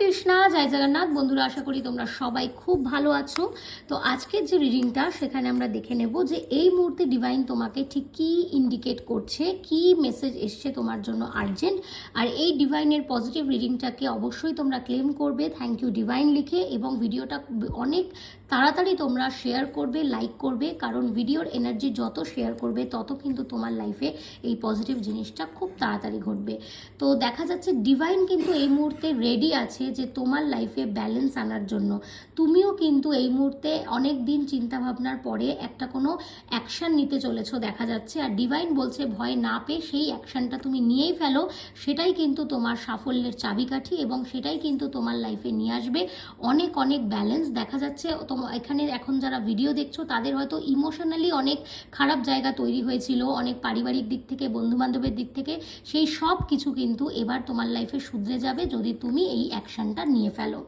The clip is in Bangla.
কৃষ্ণা, জয় জগন্নাথ। বন্ধুরা, আশা করি তোমরা সবাই খুব ভালো আছো। তো আজকের যে রিডিংটা, সেখানে আমরা দেখে নেব যে এই মুহূর্তে ডিভাইন তোমাকে ঠিক কী ইন্ডিকেট করছে, কি মেসেজ এসছে তোমার জন্য আর্জেন্ট। আর এই ডিভাইনের পজিটিভ রিডিংটাকে অবশ্যই তোমরা ক্লেম করবে থ্যাংক ইউ ডিভাইন লিখে, এবং ভিডিওটা অনেক তাড়াতাড়ি তোমরা শেয়ার করবে, লাইক করবে, কারণ ভিডিওর এনার্জি যত শেয়ার করবে তত কিন্তু তোমার লাইফে এই পজিটিভ জিনিসটা খুব তাড়াতাড়ি ঘটবে। তো দেখা যাচ্ছে ডিভাইন কিন্তু এই মুহূর্তে রেডি আছে যে তোমার লাইফে ব্যালেন্স আনার জন্য। তুমিও কিন্তু এই মুহূর্তে অনেক দিন চিন্তাভাবনার পরে একটা কোনো অ্যাকশান নিতে চলেছো দেখা যাচ্ছে। আর ডিভাইন বলছে ভয় না পেয়ে সেই অ্যাকশানটা তুমি নিয়েই ফেলো, সেটাই কিন্তু তোমার সাফল্যের চাবিকাঠি, এবং সেটাই কিন্তু তোমার লাইফে নিয়ে আসবে অনেক অনেক ব্যালেন্স। দেখা যাচ্ছে এখানে এখন যারা ভিডিও দেখছো তাদের হয়তো ইমোশনালি অনেক খারাপ জায়গা তৈরি হয়েছিল, অনেক পারিবারিক দিক থেকে, বন্ধুবান্ধবের দিক থেকে, সেই সব কিছু কিন্তু এবার তোমার লাইফে শুধরে যাবে যদি তুমি এই অ্যাকশনটা নিয়ে ফেলো।